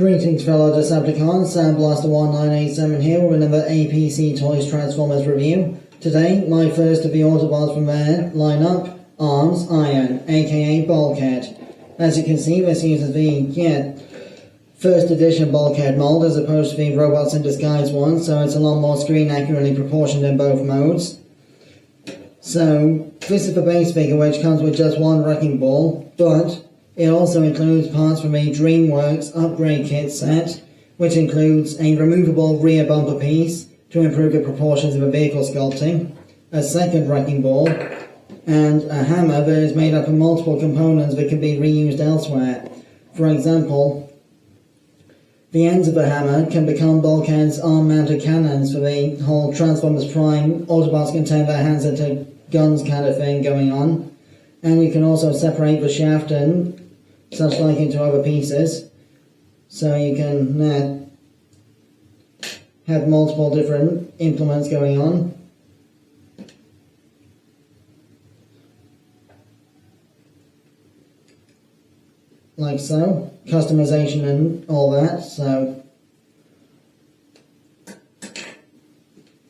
Greetings fellow Decepticons, Sandblaster1987 here with another APC Toys Transformers review. Today, my first of the Autobots from their lineup, Arms Iron, aka Bulkhead. As you can see, this uses the first edition Bulkhead mold as opposed to the Robots in Disguise one, so it's a lot more screen accurately proportioned in both modes. So, this is the base figure which comes with just one wrecking ball, but it also includes parts from a DreamWorks upgrade kit set, which includes a removable rear bumper piece to improve the proportions of the vehicle sculpting, a second wrecking ball, and a hammer that is made up of multiple components that can be reused elsewhere. For example, the ends of the hammer can become Bulkhead's arm-mounted cannons for the whole Transformers Prime, Autobots can turn their hands into guns kind of thing going on. And you can also separate the shaft and such like into other pieces, so you can have multiple different implements going on. Like so. Customization and all that, so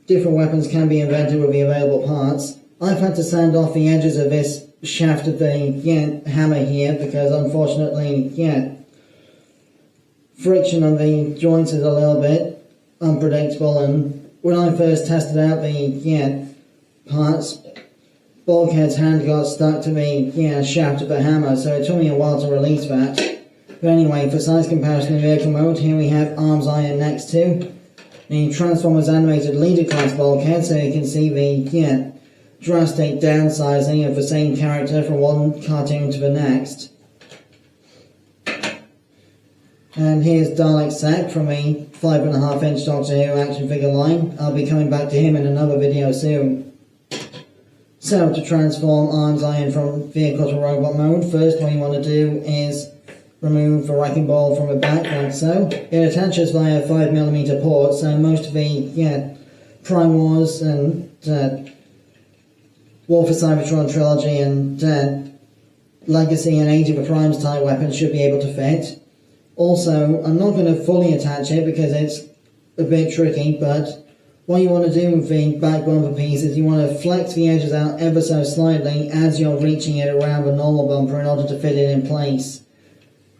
different weapons can be invented with the available parts. I've had to sand off the edges of this shaft of the hammer here because unfortunately, friction on the joints is a little bit unpredictable, and when I first tested out the parts, Bulkhead's hand got stuck to the shaft of the hammer, so it took me a while to release that. But anyway, for size comparison in vehicle mode, here we have Arms Iron next to the Transformers Animated Leader Class Bulkhead, so you can see the drastic downsizing of the same character from one cartoon to the next. And here's Dalek Sec from a 5.5-inch Doctor Who action figure line. I'll be coming back to him in another video soon. So, to transform Arms Iron from vehicle to robot mode, first what you want to do is remove the wrecking ball from the back, like so. It attaches via a 5mm port, so most of the Prime Wars and War for Cybertron Trilogy and Legacy and Age of the Primes type weapons should be able to fit. Also, I'm not going to fully attach it because it's a bit tricky, but what you want to do with the back bumper piece is you want to flex the edges out ever so slightly as you're reaching it around the normal bumper in order to fit it in place.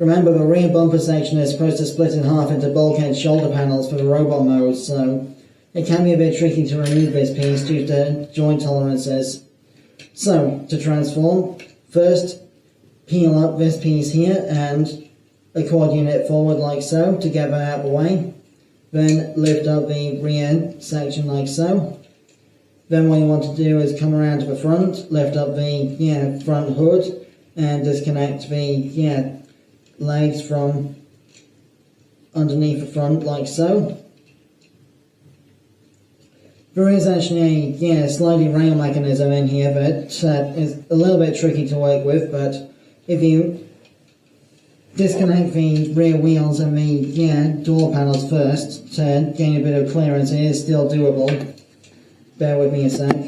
Remember, the rear bumper section is supposed to split in half into Bulkhead shoulder panels for the robot mode, so it can be a bit tricky to remove this piece due to joint tolerances. So, to transform, first peel up this piece here and accordion it forward like so to get that out of the way. Then lift up the rear section like so. Then what you want to do is come around to the front, lift up the front hood and disconnect the legs from underneath the front like so. There is actually a sliding rail mechanism in here that is a little bit tricky to work with, but if you disconnect the rear wheels and the door panels first to gain a bit of clearance, it is still doable. Bear with me a sec.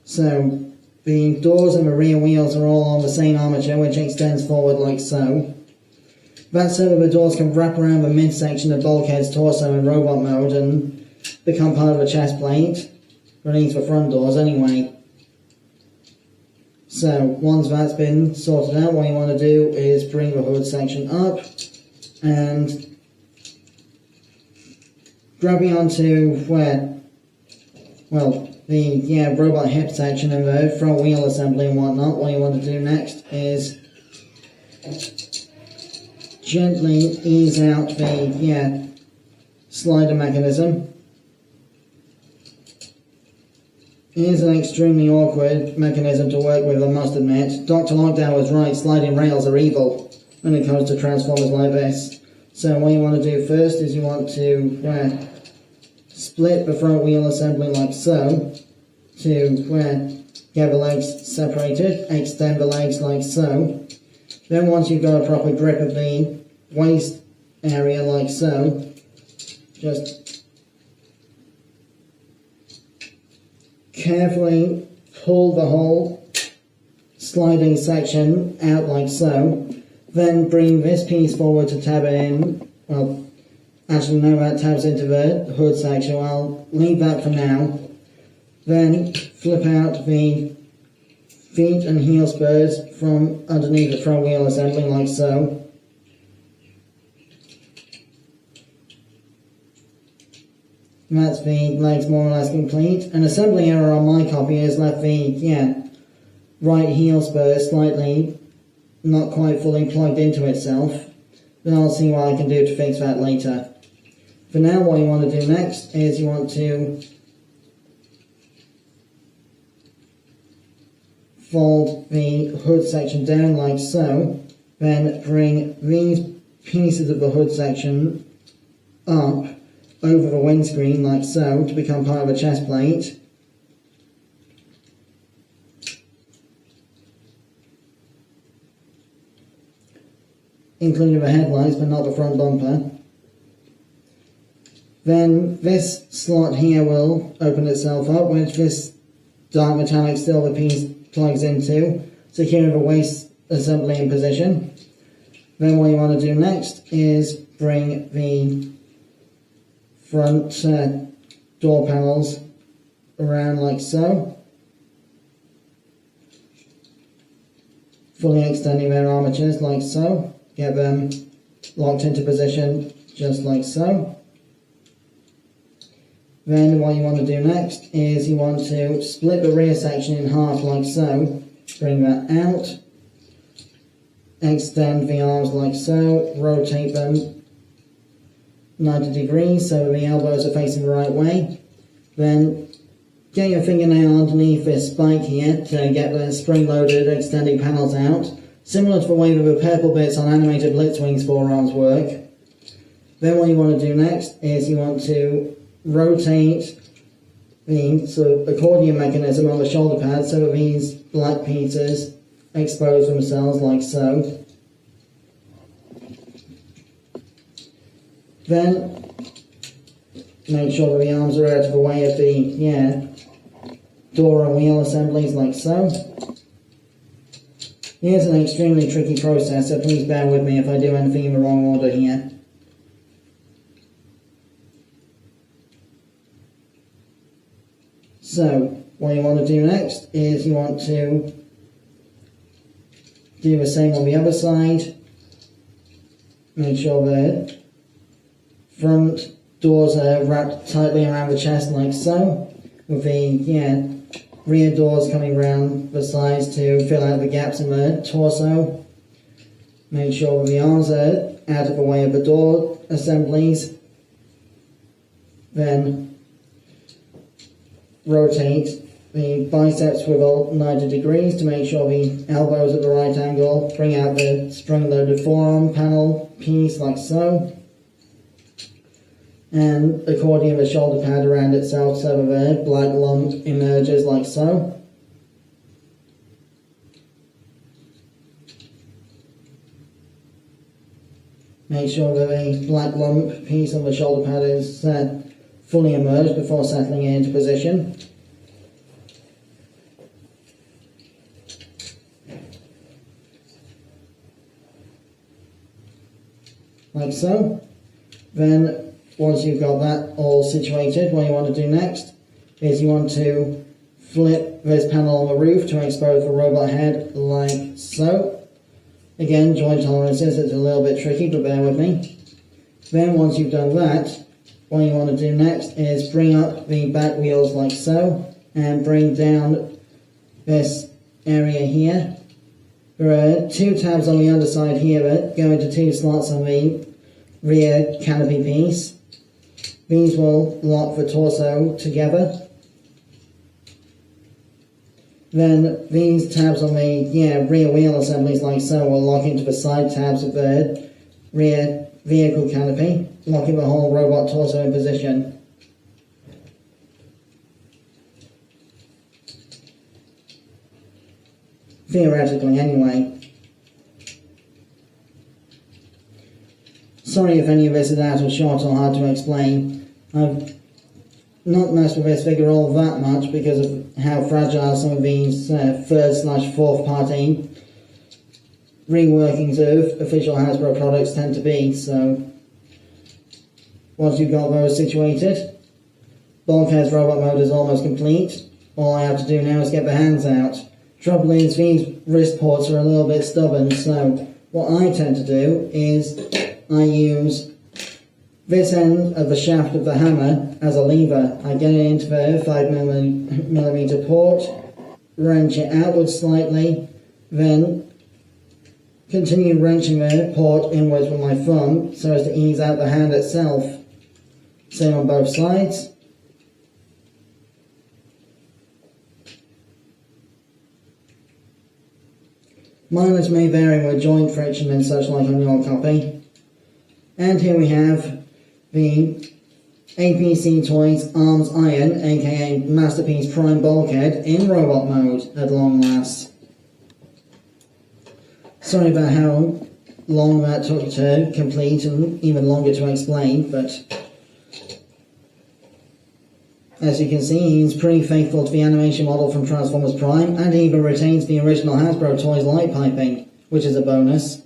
So, the doors and the rear wheels are all on the same armature, which extends forward like so. That's so that the doors can wrap around the midsection of Bulkhead's torso in robot mode and become part of the chest plate, or at least the front doors anyway. So, once that's been sorted out, what you want to do is bring the hood section up and grabbing onto the robot hip section and the front wheel assembly and whatnot. What you want to do next is gently ease out the slider mechanism. It is an extremely awkward mechanism to work with, I must admit. Dr. Lockdown was right, sliding rails are evil when it comes to Transformers like this. So what you want to do first is you want to split the front wheel assembly like so to get the legs separated, extend the legs like so. Then once you've got a proper grip of the waist area like so. Just carefully pull the whole sliding section out like so. Then bring this piece forward to tab it in. Well, actually no, that tabs into the hood section. I'll leave that for now. Then flip out the feet and heel spurs from underneath the front wheel assembly like so. That's the legs more or less complete. An assembly error on my copy has left the right heel spur slightly not quite fully plugged into itself. Then I'll see what I can do to fix that later. For now, what you want to do next is you want to fold the hood section down like so, then bring these pieces of the hood section up over the windscreen like so to become part of the chest plate. Including the headlights but not the front bumper. Then this slot here will open itself up, which this dark metallic silver piece plugs into, securing the waist assembly in position. Then what you want to do next is bring the front door panels around like so, fully extending their armatures like so. Get them locked into position just like so. Then what you want to do next is you want to split the rear section in half like so. Bring that out. Extend the arms like so. Rotate them 90 degrees so the elbows are facing the right way. Then get your fingernail underneath this spike here to get the spring-loaded extending panels out. Similar to the way that the purple bits on Animated Blitzwing's forearms work. Then what you want to do next is you want to rotate the sort of accordion mechanism on the shoulder pad so that these black pieces expose themselves like so. Then make sure that the arms are out of the way of the door and wheel assemblies like so. Here's an extremely tricky process, so please bear with me if I do anything in the wrong order here. So, what you want to do next is you want to do the same on the other side. Make sure the front doors are wrapped tightly around the chest like so, with the rear doors coming around the sides to fill out the gaps in the torso. Make sure the arms are out of the way of the door assemblies. Then rotate the bicep swivel 90 degrees to make sure the elbows at the right angle. Bring out the spring-loaded forearm panel piece like so. And accordion the shoulder pad around itself so that the black lump emerges like so. Make sure that the black lump piece on the shoulder pad is fully immersed before settling it into position. Like so. Then once you've got that all situated, what you want to do next is you want to flip this panel on the roof to expose the robot head like so. Again, joint tolerances, it's a little bit tricky, but bear with me. Then once you've done that, what you want to do next is bring up the back wheels like so, and bring down this area here. There are two tabs on the underside here that go into two slots on the rear canopy piece. These will lock the torso together. Then these tabs on the rear wheel assemblies like so will lock into the side tabs of the rear vehicle canopy, locking the whole robot torso in position. Theoretically anyway. Sorry if any of this is out of shot or hard to explain. I've not messed with this figure all that much because of how fragile some of these third/fourth party reworkings of official Hasbro products tend to be, so once you've got those situated, Bulkhead's robot mode is almost complete. All I have to do now is get the hands out. Trouble is, these wrist ports are a little bit stubborn, so what I tend to do is I use this end of the shaft of the hammer as a lever. I get it into the 5mm port, wrench it outwards slightly, then continue wrenching the port inwards with my thumb so as to ease out the hand itself. Same on both sides. Mileage may vary with joint friction and such like on your copy. And here we have the APC Toys Arms Iron, aka Masterpiece Prime Bulkhead, in robot mode at long last. Sorry about how long that took to complete and even longer to explain, but as you can see, he's pretty faithful to the animation model from Transformers Prime, and he even retains the original Hasbro Toys light piping, which is a bonus.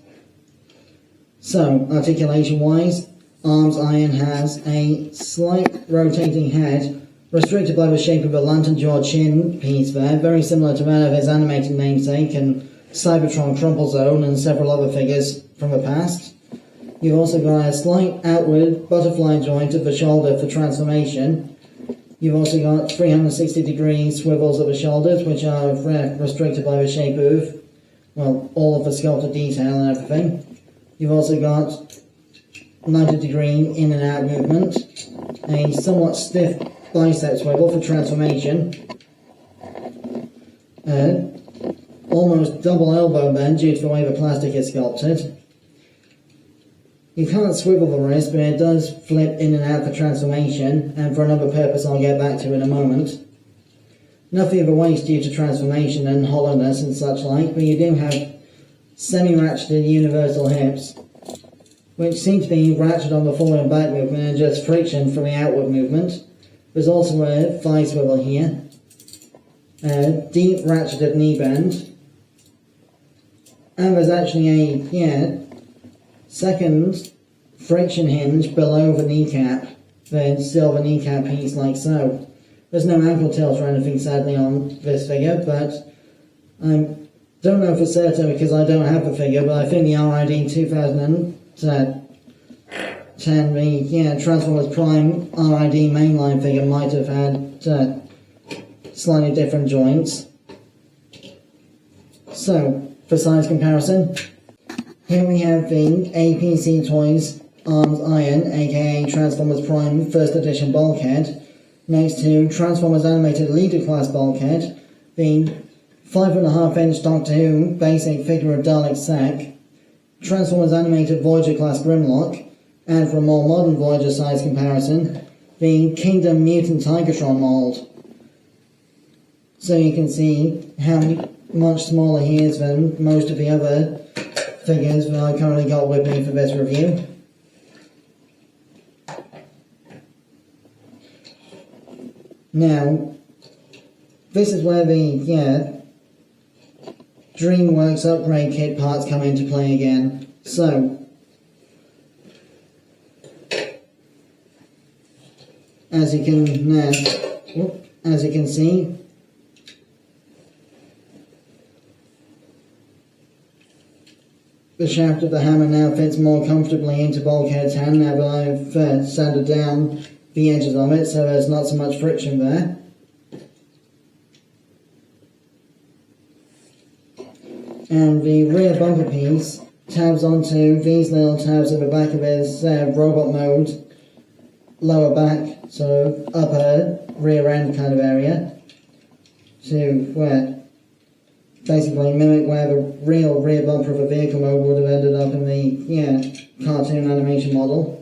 So, articulation-wise, Arms Iron has a slight rotating head, restricted by the shape of a lantern jaw chin piece there, very similar to that of his animated namesake and Cybertron Crumple Zone and several other figures from the past. You've also got a slight outward butterfly joint of the shoulder for transformation. You've also got 360-degree swivels of the shoulders, which are restricted by the shape of, well, all of the sculpted detail and everything. You've also got 90-degree in and out movement, a somewhat stiff bicep swivel for transformation, almost double elbow bend due to the way the plastic is sculpted. You can't swivel the wrist, but it does flip in and out for transformation, and for another purpose I'll get back to in a moment. Nothing of a waist due to transformation and hollowness and such like, but you do have semi-ratcheted universal hips, which seem to be ratcheted on the forward and back movement and just friction from the outward movement. There's also a thigh swivel here, a deep ratcheted knee bend, and there's actually a, second friction hinge below the kneecap, then still the kneecap piece like so. There's no ankle tilt or anything sadly on this figure, but I don't know for certain because I don't have the figure, but I think the RID 2010, the Transformers Prime RID mainline figure might have had slightly different joints. So, for size comparison, here we have the APC Toys Arms Iron, aka Transformers Prime First Edition Bulkhead, next to Transformers Animated Leader Class Bulkhead, the 5.5-inch Doctor Who basic figure of Dalek Sec, Transformers Animated Voyager Class Grimlock, and for a more modern Voyager size comparison, the Kingdom Mutant Tigertron mold. So you can see how much smaller he is than most of the other figures that I currently got with me for this review. Now, this is where the DreamWorks upgrade kit parts come into play again. So, as you can see, the shaft of the hammer now fits more comfortably into Bulkhead's hand now that I've sanded down the edges of it so there's not so much friction there. And the rear bumper piece tabs onto these little tabs at the back of his robot mode lower back, so upper rear end kind of area, to basically mimic where the real rear bumper of a vehicle mode would have ended up in the cartoon animation model.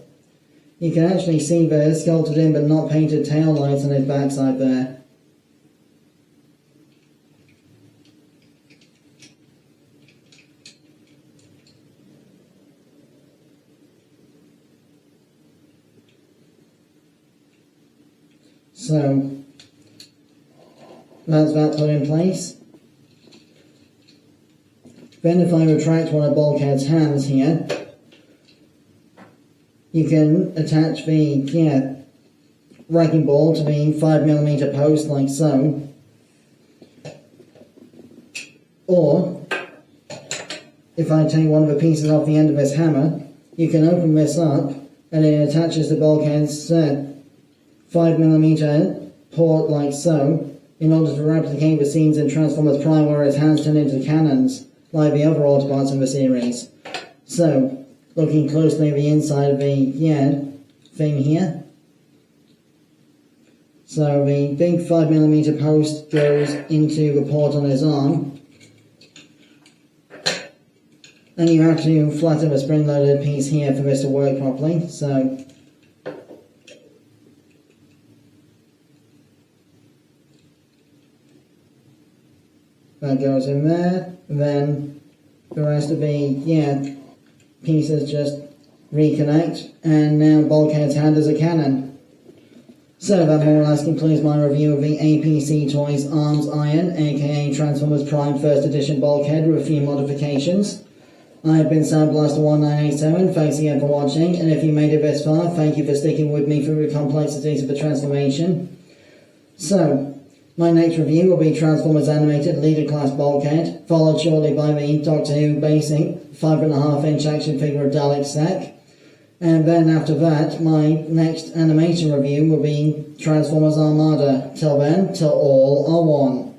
You can actually see the sculpted in but not painted tail lights on his backside there. So that's that put in place. Then if I retract one of Bulkhead's hands here, you can attach the wrecking ball to the 5mm post like so. Or, if I take one of the pieces off the end of this hammer, you can open this up and it attaches the Bulkhead's 5mm port like so, in order to replicate the scenes in Transformers Prime where his hands turn into cannons, like the other Autobots in the series. So, looking closely at the inside of the thing here. So the big 5mm post goes into the port on his arm. And you have to flatten the spring-loaded piece here for this to work properly. So that goes in there. Then the rest of the pieces just reconnect, and now Bulkhead's hand is a cannon. So that more or less concludes my review of the APC Toys Arms Iron, aka Transformers Prime First Edition Bulkhead, with a few modifications. I have been Sandblaster1987, thanks again for watching, and if you made it this far, thank you for sticking with me through the complexities of the transformation. So, my next review will be Transformers Animated Leader Class Bulkhead, followed shortly by the Doctor Who Basic 5.5-inch action figure of Dalek Sec. And then after that, my next animation review will be Transformers Armada. Till then, till all are one.